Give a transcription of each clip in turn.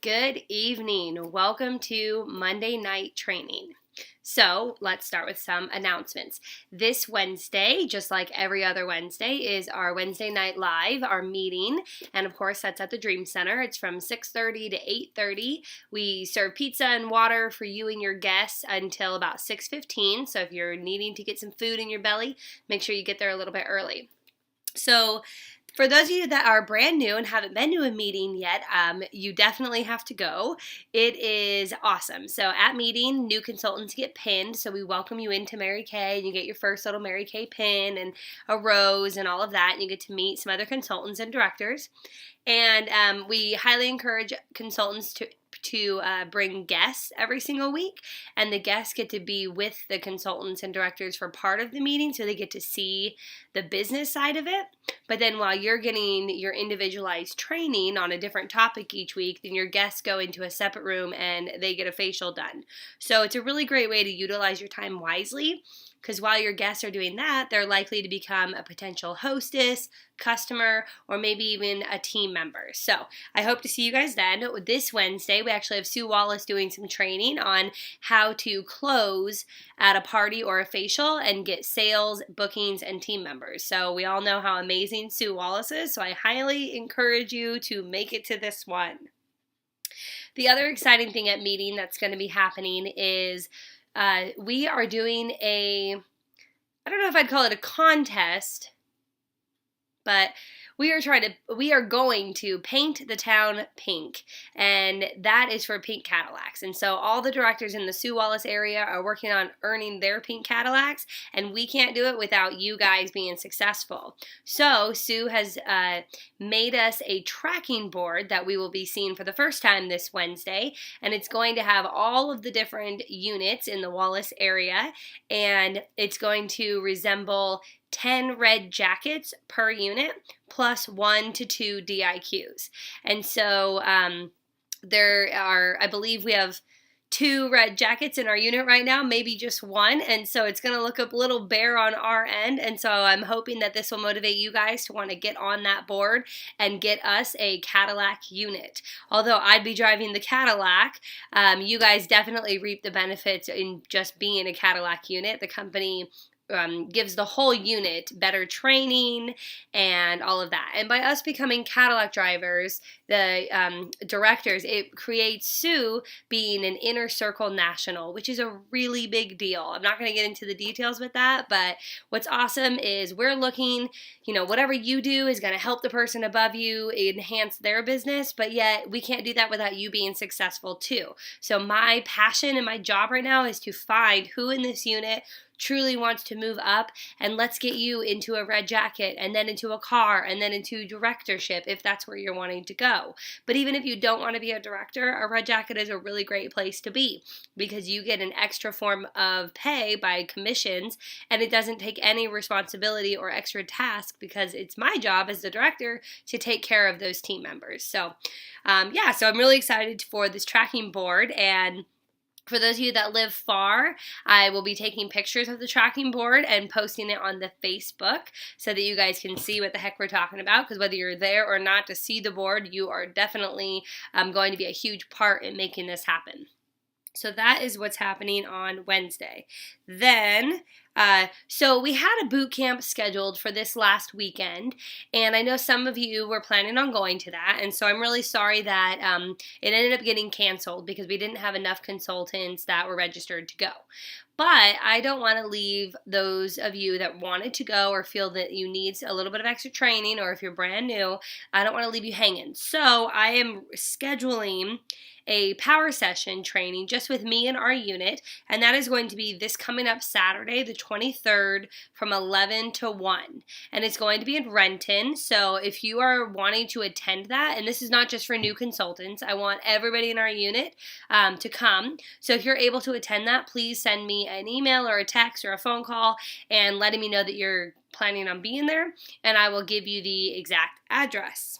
Good evening. Welcome to Monday Night Training. So let's start with some announcements. This Wednesday, just like every other Wednesday, is our Wednesday Night Live, our meeting. And of course, that's at the Dream Center. It's from 6:30 to 8:30. We serve pizza and water for you and your guests until about 6:15. So if you're needing to get some food in your belly, make sure you get there a little bit early. So for those of you that are brand new and haven't been to a meeting yet, you definitely have to go. It is awesome. So at meeting, new consultants get pinned. So we welcome you into Mary Kay, and you get your first little Mary Kay pin and a rose and all of that. And you get to meet some other consultants and directors. And we highly encourage consultants to bring guests every single week, and the guests get to be with the consultants and directors for part of the meeting, so they get to see the business side of it. But then while you're getting your individualized training on a different topic each week, then your guests go into a separate room and they get a facial done. So it's a really great way to utilize your time wisely, because while your guests are doing that, they're likely to become a potential hostess, customer, or maybe even a team member. So I hope to see you guys then. This Wednesday, we actually have Sue Wallace doing some training on how to close at a party or a facial and get sales, bookings, and team members. So we all know how amazing Sue Wallace is, so I highly encourage you to make it to this one. The other exciting thing at meeting that's going to be happening is we are doing I don't know if I'd call it a contest, but we are going to paint the town pink, and that is for pink Cadillacs. And so all the directors in the Sue Wallace area are working on earning their pink Cadillacs, and we can't do it without you guys being successful. So Sue has made us a tracking board that we will be seeing for the first time this Wednesday, and it's going to have all of the different units in the Wallace area, and it's going to resemble 10 red jackets per unit plus 1 to 2 DIQs. And so there are, I believe we have 2 red jackets in our unit right now, maybe just 1, and so it's going to look a little bare on our end, and so I'm hoping that this will motivate you guys to want to get on that board and get us a Cadillac unit. Although I'd be driving the Cadillac, you guys definitely reap the benefits in just being a Cadillac unit. The company gives the whole unit better training and all of that. And by us becoming Cadillac drivers, the directors, it creates Sue being an inner circle national, which is a really big deal. I'm not going to get into the details with that, but what's awesome is we're looking, whatever you do is going to help the person above you enhance their business, but yet we can't do that without you being successful too. So my passion and my job right now is to find who in this unit truly wants to move up, and let's get you into a red jacket and then into a car and then into directorship if that's where you're wanting to go. But even if you don't want to be a director, a red jacket is a really great place to be, because you get an extra form of pay by commissions, and it doesn't take any responsibility or extra task, because it's my job as the director to take care of those team members. So so I'm really excited for this tracking board. And for those of you that live far, I will be taking pictures of the tracking board and posting it on the Facebook so that you guys can see what the heck we're talking about, because whether you're there or not to see the board, you are definitely going to be a huge part in making this happen. So that is what's happening on Wednesday. Then, so we had a boot camp scheduled for this last weekend, and I know some of you were planning on going to that, and so I'm really sorry that it ended up getting canceled because we didn't have enough consultants that were registered to go. But I don't want to leave those of you that wanted to go or feel that you need a little bit of extra training, or if you're brand new, I don't want to leave you hanging. So I am scheduling a power session training just with me and our unit, and that is going to be this coming up Saturday, the 23rd, from 11 to 1. And it's going to be in Renton, so if you are wanting to attend that, and this is not just for new consultants, I want everybody in our unit to come. So if you're able to attend that, please send me an email or a text or a phone call and letting me know that you're planning on being there, and I will give you the exact address.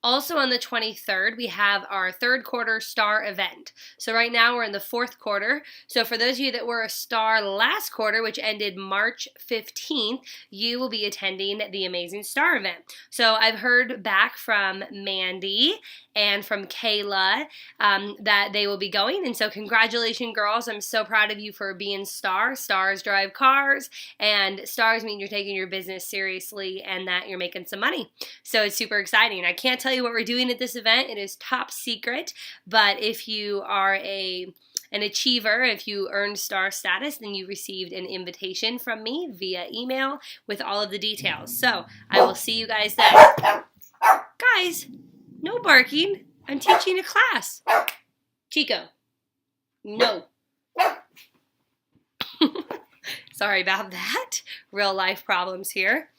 Also on the 23rd, we have our third quarter star event. So right now we're in the fourth quarter. So for those of you that were a star last quarter, which ended March 15th, you will be attending the Amazing Star event. So I've heard back from Mandy and from Kayla that they will be going. And so congratulations, girls. I'm so proud of you for being stars. Stars drive cars, and stars mean you're taking your business seriously and that you're making some money. So it's super exciting. I can't tell you what we're doing at this event. It is top secret, but if you are an achiever, if you earned star status, then you received an invitation from me via email with all of the details. So I will see you guys then. Guys, no barking. I'm teaching a class. Chico, no. Sorry about that. Real life problems here.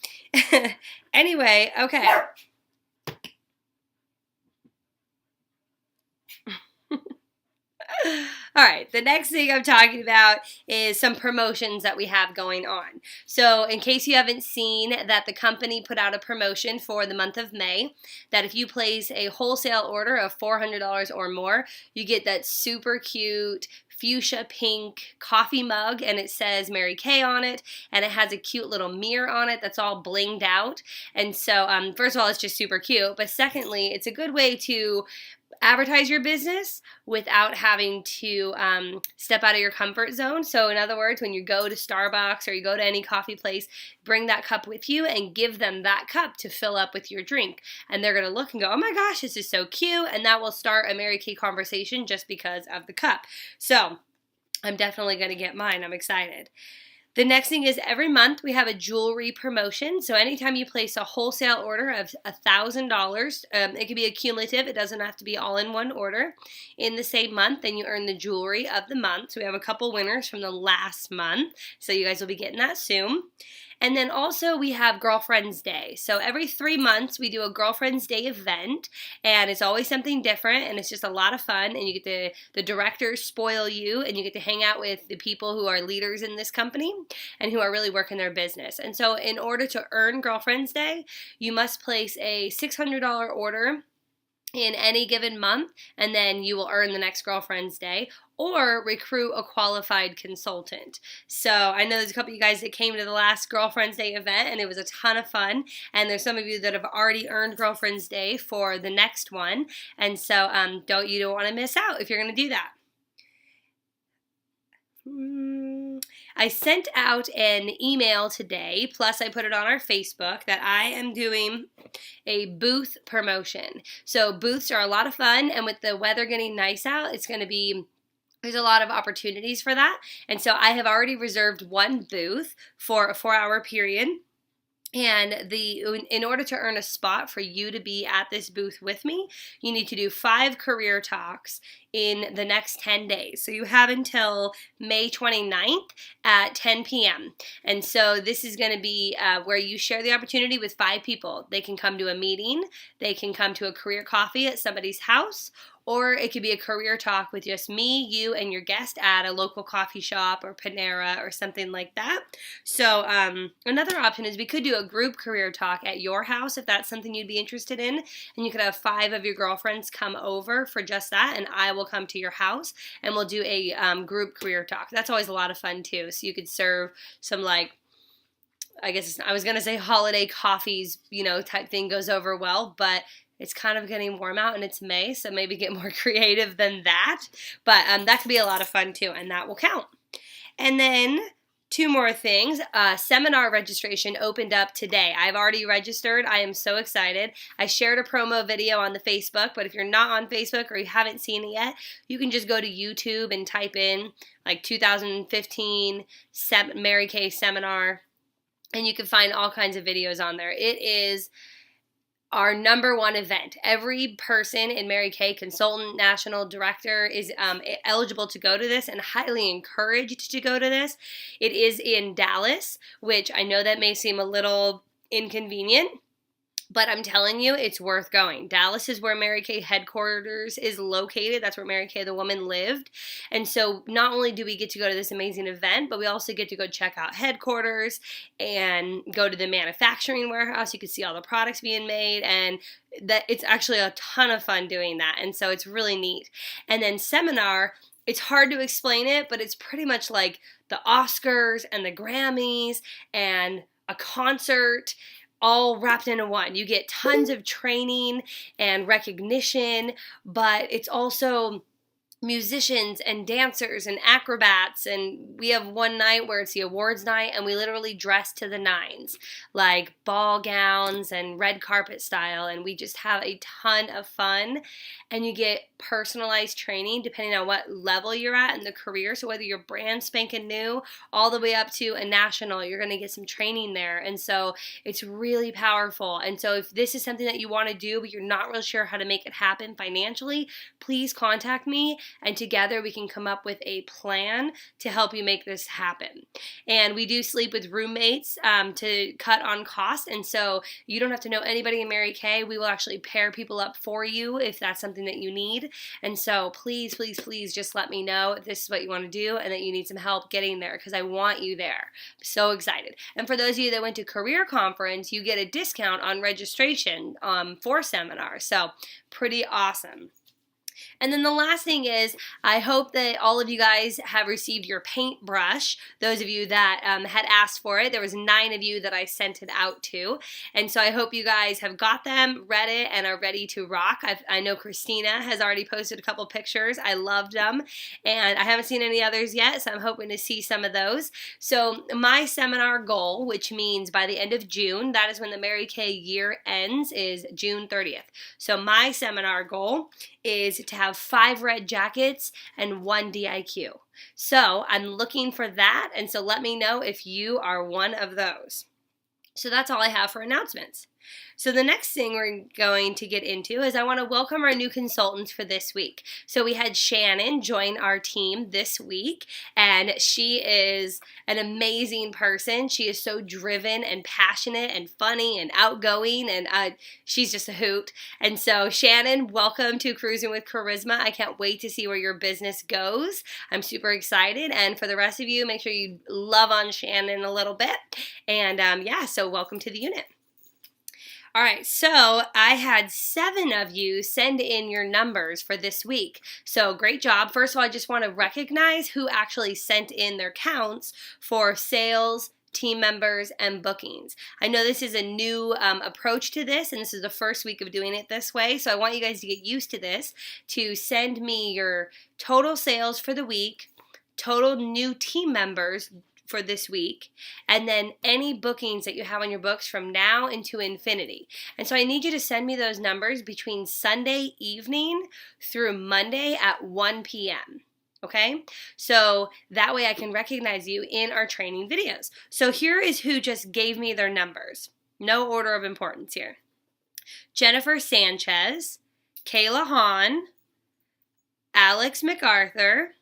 Anyway, okay. All right, the next thing I'm talking about is some promotions that we have going on. So in case you haven't seen that the company put out a promotion for the month of May, that if you place a wholesale order of $400 or more, you get that super cute fuchsia pink coffee mug, and it says Mary Kay on it, and it has a cute little mirror on it that's all blinged out. And so first of all, it's just super cute, but secondly, it's a good way to advertise your business without having to step out of your comfort zone. So in other words, when you go to Starbucks or you go to any coffee place, bring that cup with you and give them that cup to fill up with your drink. And they're going to look and go, oh my gosh, this is so cute. And that will start a Mary Kay conversation just because of the cup. So I'm definitely going to get mine. I'm excited. The next thing is every month we have a jewelry promotion. So anytime you place a wholesale order of $1,000, it can be a cumulative. It doesn't have to be all in one order in the same month. Then you earn the jewelry of the month. So we have a couple winners from the last month. So you guys will be getting that soon. And then also we have Girlfriend's Day. So every 3 months we do a Girlfriend's Day event, and it's always something different, and it's just a lot of fun, and you get the directors spoil you, and you get to hang out with the people who are leaders in this company and who are really working their business. And so in order to earn Girlfriend's Day, you must place a $600 order in any given month, and then you will earn the next Girlfriend's Day, or recruit a qualified consultant. So I know there's a couple of you guys that came to the last Girlfriend's Day event, and it was a ton of fun, and there's some of you that have already earned Girlfriend's Day for the next one, and so you don't want to miss out if you're going to do that. I sent out an email today, plus I put it on our Facebook, that I am doing a booth promotion. So booths are a lot of fun, and with the weather getting nice out, there's a lot of opportunities for that. And so I have already reserved one booth for a 4-hour period. And in order to earn a spot for you to be at this booth with me, you need to do 5 career talks in the next 10 days. So you have until May 29th at 10 p.m. And so this is going to be where you share the opportunity with 5 people. They can come to a meeting, they can come to a career coffee at somebody's house, or it could be a career talk with just me, you, and your guest at a local coffee shop or Panera or something like that. So another option is we could do a group career talk at your house if that's something you'd be interested in. And you could have 5 of your girlfriends come over for just that, and I will come to your house and we'll do a group career talk. That's always a lot of fun too. So you could serve some I was going to say holiday coffees, type thing goes over well, but it's kind of getting warm out and it's May, so maybe get more creative than that. But that could be a lot of fun too, and that will count. And then 2 more things. Seminar registration opened up today. I've already registered. I am so excited. I shared a promo video on the Facebook, but if you're not on Facebook or you haven't seen it yet, you can just go to YouTube and type in 2015 Mary Kay seminar, and you can find all kinds of videos on there. It is our #1 event. Every person in Mary Kay, consultant, national director, is eligible to go to this and highly encouraged to go to this. It is in Dallas, which I know that may seem a little inconvenient, But I'm telling you, it's worth going. Dallas is where Mary Kay headquarters is located. That's where Mary Kay the woman lived. And so not only do we get to go to this amazing event, but we also get to go check out headquarters and go to the manufacturing warehouse. You can see all the products being made, and that it's actually a ton of fun doing that. And so it's really neat. And then seminar, it's hard to explain it, but it's pretty much like the Oscars and the Grammys and a concert all wrapped into one. You get tons of training and recognition, but it's also musicians and dancers and acrobats, and we have one night where it's the awards night, and we literally dress to the nines, like ball gowns and red carpet style, and we just have a ton of fun. And you get personalized training depending on what level you're at in the career. So whether you're brand spanking new all the way up to a national, you're going to get some training there. And so it's really powerful. And so if this is something that you want to do but you're not really sure how to make it happen financially, please contact me, and together we can come up with a plan to help you make this happen. And we do sleep with roommates to cut on costs, and so you don't have to know anybody in Mary Kay. We will actually pair people up for you if that's something that you need. And so please, please, please just let me know if this is what you want to do and that you need some help getting there, because I want you there. I'm so excited. And for those of you that went to Career Conference, you get a discount on registration for seminars. So pretty awesome. And then the last thing is, I hope that all of you guys have received your paintbrush. Those of you that had asked for it, there was 9 of you that I sent it out to. And so I hope you guys have got them, read it, and are ready to rock. I know Christina has already posted a couple pictures. I loved them. And I haven't seen any others yet, so I'm hoping to see some of those. So my seminar goal, which means by the end of June, that is when the Mary Kay year ends, is June 30th. So my seminar goal is to have 5 red jackets and 1 DIQ. So I'm looking for that, and so let me know if you are one of those. So that's all I have for announcements. So the next thing we're going to get into is I want to welcome our new consultants for this week. So we had Shannon join our team this week, and she is an amazing person. She is so driven and passionate and funny and outgoing, and she's just a hoot. And so Shannon, welcome to Cruising with Charisma. I can't wait to see where your business goes. I'm super excited, and for the rest of you, make sure you love on Shannon a little bit. And yeah, so welcome to the unit. All right, so I had 7 of you send in your numbers for this week. So great job. First of all, I just want to recognize who actually sent in their counts for sales, team members, and bookings. I know this is a new approach to this, and this is the first week of doing it this way. So I want you guys to get used to this, to send me your total sales for the week, total new team members for this week, and then any bookings that you have on your books from now into infinity. And so I need you to send me those numbers between Sunday evening through Monday at 1 p.m. Okay? So that way I can recognize you in our training videos. So here is who just gave me their numbers. No order of importance here. Jennifer Sanchez, Kayla Hahn, Alex MacArthur,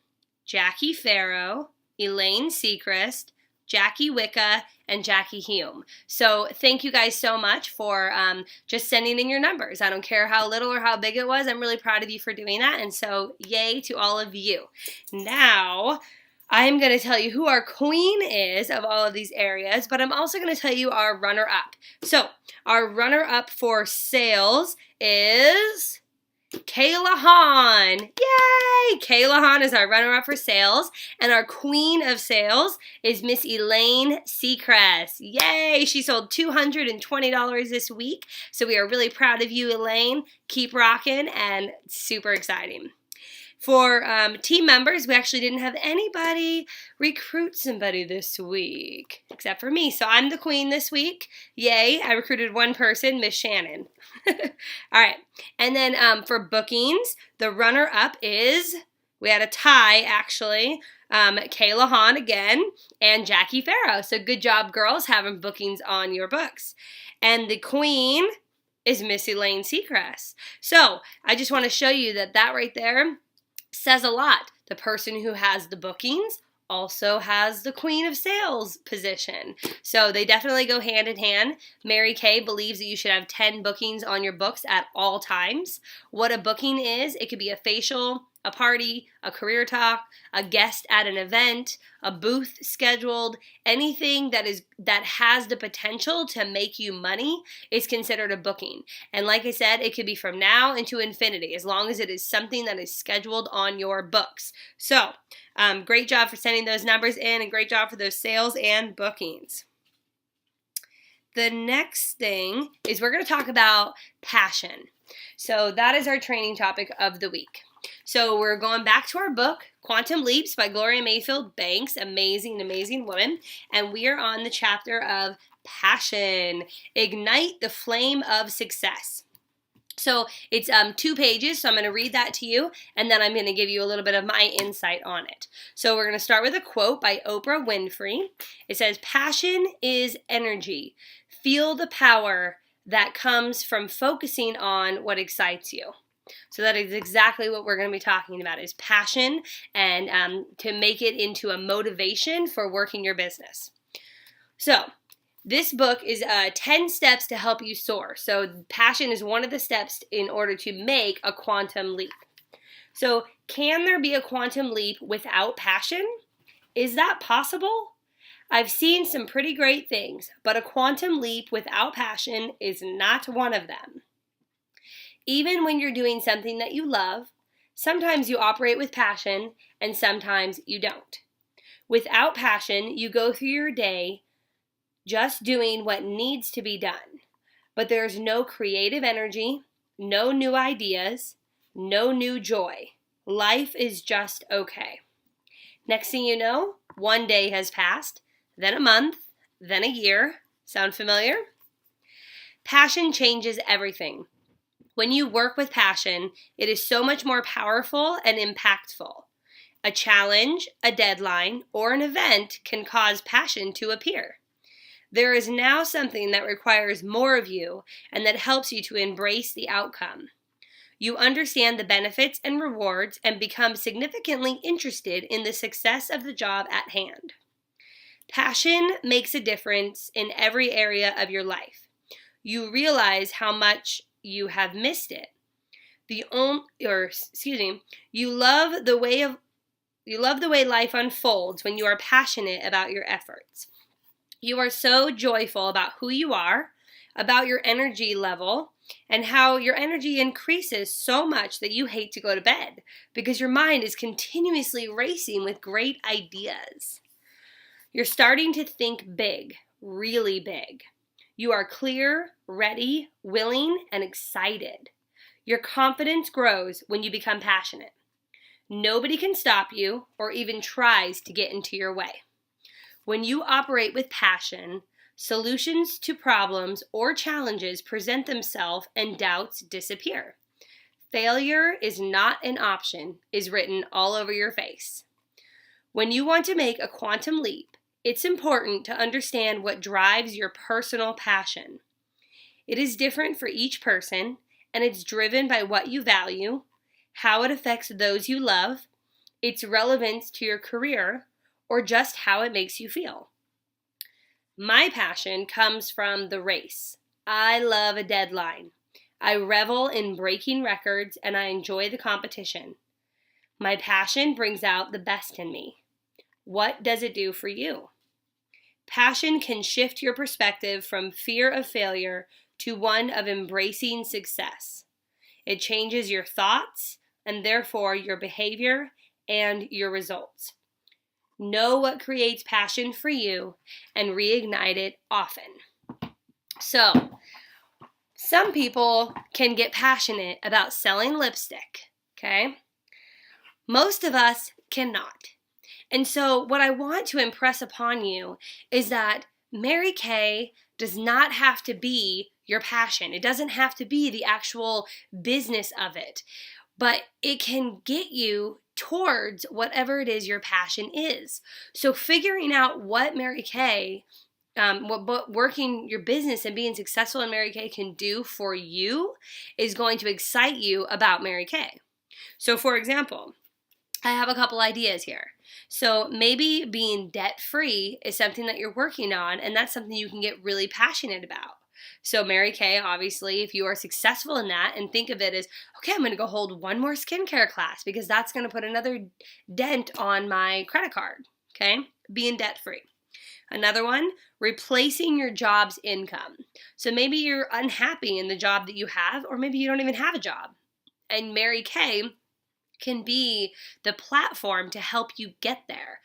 Jackie Farrow, Elaine Sechrist, Jackie Wicca, and Jackie Hume. So thank you guys so much for just sending in your numbers. I don't care how little or how big it was. I'm really proud of you for doing that. And so yay to all of you. Now, I'm going to tell you who our queen is of all of these areas, but I'm also going to tell you our runner-up. So our runner-up for sales is Kayla Hahn. Yay! Kayla Hahn is our runner-up for sales, and our queen of sales is Miss Elaine Sechrist. Yay! She sold $220 this week, so we are really proud of you, Elaine. Keep rocking, and super exciting. For team members, we actually didn't have anybody recruit somebody this week, except for me. So I'm the queen this week. Yay, I recruited one person, Miss Shannon. All right, and then for bookings, the runner-up is, we had a tie, actually, Kayla Hahn again, and Jackie Farrow. So good job, girls, having bookings on your books. And the queen is Miss Elaine Sechrist. So I just want to show you that right there says a lot. The person who has the bookings also has the Queen of Sales position. So they definitely go hand in hand. Mary Kay believes that you should have 10 bookings on your books at all times. What a booking is, it could be a facial, a party, a career talk, a guest at an event, a booth scheduled, anything that has the potential to make you money is considered a booking. And like I said, it could be from now into infinity, as long as it is something that is scheduled on your books. So, great job for sending those numbers in, and great job for those sales and bookings. The next thing is we're going to talk about passion. So that is our training topic of the week. So we're going back to our book, Quantum Leaps by Gloria Mayfield Banks, amazing, amazing woman. And we are on the chapter of passion, ignite the flame of success. So it's 2 pages, so I'm going to read that to you, and then I'm going to give you a little bit of my insight on it. So we're going to start with a quote by Oprah Winfrey. It says, "Passion is energy. Feel the power that comes from focusing on what excites you." So that is exactly what we're going to be talking about, is passion, and to make it into a motivation for working your business. So this book is 10 steps to help you soar. So passion is one of the steps in order to make a quantum leap. So can there be a quantum leap without passion? Is that possible? I've seen some pretty great things, but a quantum leap without passion is not one of them. Even when you're doing something that you love, sometimes you operate with passion and sometimes you don't. Without passion, you go through your day just doing what needs to be done. But there's no creative energy, no new ideas, no new joy. Life is just okay. Next thing you know, one day has passed, then a month, then a year. Sound familiar? Passion changes everything. When you work with passion, it is so much more powerful and impactful. A challenge, a deadline, or an event can cause passion to appear. There is now something that requires more of you and that helps you to embrace the outcome. You understand the benefits and rewards and become significantly interested in the success of the job at hand. Passion makes a difference in every area of your life. You realize how much you have missed it. You love the way life unfolds when you are passionate about your efforts. You are so joyful about who you are, about your energy level, and how your energy increases so much that you hate to go to bed because your mind is continuously racing with great ideas. You're starting to think big, really big. You are clear, ready, willing, and excited. Your confidence grows when you become passionate. Nobody can stop you or even tries to get into your way. When you operate with passion, solutions to problems or challenges present themselves and doubts disappear. Failure is not an option is written all over your face. When you want to make a quantum leap, it's important to understand what drives your personal passion. It is different for each person, and it's driven by what you value, how it affects those you love, its relevance to your career, or just how it makes you feel. My passion comes from the race. I love a deadline. I revel in breaking records, and I enjoy the competition. My passion brings out the best in me. What does it do for you? Passion can shift your perspective from fear of failure to one of embracing success. It changes your thoughts and therefore your behavior and your results. Know what creates passion for you and reignite it often. So, some people can get passionate about selling lipstick, okay? Most of us cannot. And so what I want to impress upon you is that Mary Kay does not have to be your passion. It doesn't have to be the actual business of it, but it can get you towards whatever it is your passion is. So figuring out what Mary Kay, what working your business and being successful in Mary Kay can do for you is going to excite you about Mary Kay. So for example, I have a couple ideas here. So maybe being debt-free is something that you're working on, and that's something you can get really passionate about. So Mary Kay, obviously, if you are successful in that and think of it as, okay, I'm going to go hold one more skincare class because that's going to put another dent on my credit card, okay? Being debt-free. Another one, replacing your job's income. So maybe you're unhappy in the job that you have, or maybe you don't even have a job. And Mary Kay can be the platform to help you get there.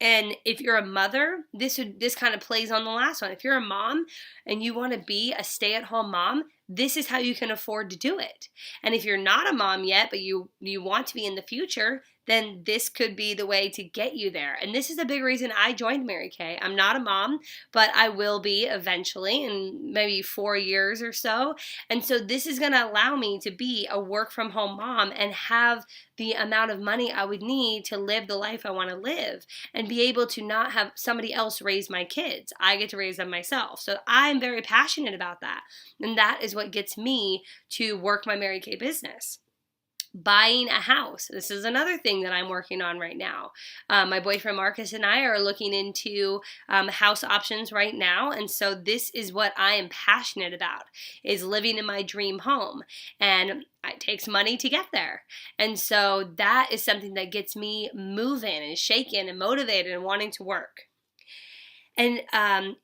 And if you're a mother, this kind of plays on the last one. If you're a mom and you want to be a stay-at-home mom, this is how you can afford to do it. And if you're not a mom yet, but you want to be in the future, then this could be the way to get you there. And this is a big reason I joined Mary Kay. I'm not a mom, but I will be eventually in maybe 4 years or so. And so this is going to allow me to be a work from home mom and have the amount of money I would need to live the life I want to live and be able to not have somebody else raise my kids. I get to raise them myself. So I'm very passionate about that. And that is what gets me to work my Mary Kay business. Buying a house. This is another thing that I'm working on right now. My boyfriend Marcus and I are looking into house options right now, and so this is what I am passionate about, is living in my dream home, and it takes money to get there. And so that is something that gets me moving and shaking and motivated and wanting to work. And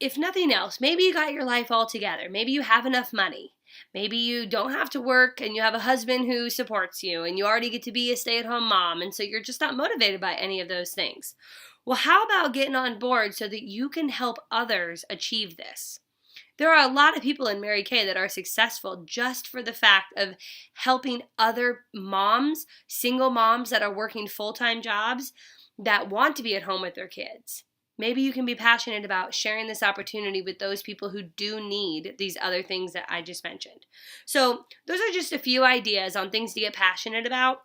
if nothing else, maybe you got your life all together. Maybe you have enough money. Maybe you don't have to work and you have a husband who supports you and you already get to be a stay-at-home mom, and so you're just not motivated by any of those things. Well, how about getting on board so that you can help others achieve this? There are a lot of people in Mary Kay that are successful just for the fact of helping other moms, single moms that are working full-time jobs that want to be at home with their kids. Maybe you can be passionate about sharing this opportunity with those people who do need these other things that I just mentioned. So those are just a few ideas on things to get passionate about.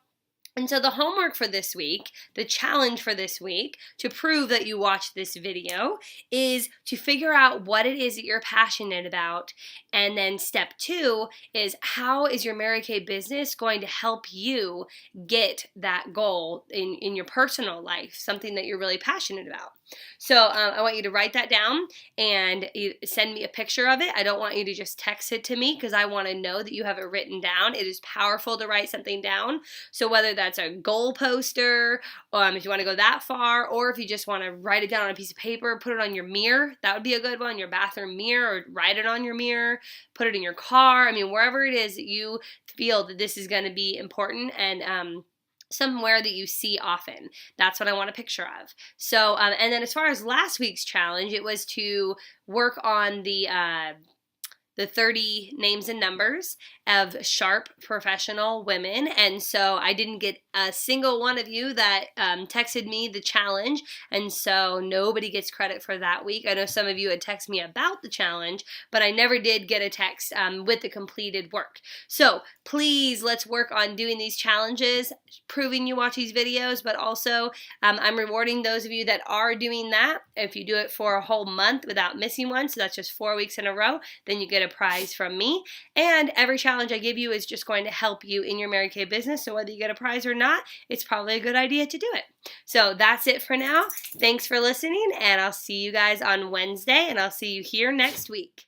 And so the homework for this week, the challenge for this week, to prove that you watched this video, is to figure out what it is that you're passionate about. And then step 2 is, how is your Mary Kay business going to help you get that goal in your personal life, something that you're really passionate about. So I want you to write that down and send me a picture of it. I don't want you to just text it to me because I want to know that you have it written down. It is powerful to write something down. So whether that's a goal poster, if you want to go that far, or if you just want to write it down on a piece of paper, put it on your mirror, that would be a good one, your bathroom mirror, or write it on your mirror, put it in your car. I mean, wherever it is that you feel that this is going to be important and somewhere that you see often. That's what I want a picture of. So, and then as far as last week's challenge, it was to work on the 30 names and numbers of sharp professional women. And so I didn't get a single one of you that texted me the challenge. And so nobody gets credit for that week. I know some of you had texted me about the challenge, but I never did get a text with the completed work. So please, let's work on doing these challenges, proving you watch these videos, but also I'm rewarding those of you that are doing that. If you do it for a whole month without missing one, so that's just 4 weeks in a row, then you get a prize from me. And every challenge I give you is just going to help you in your Mary Kay business. So whether you get a prize or not, it's probably a good idea to do it. So that's it for now. Thanks for listening, and I'll see you guys on Wednesday, and I'll see you here next week.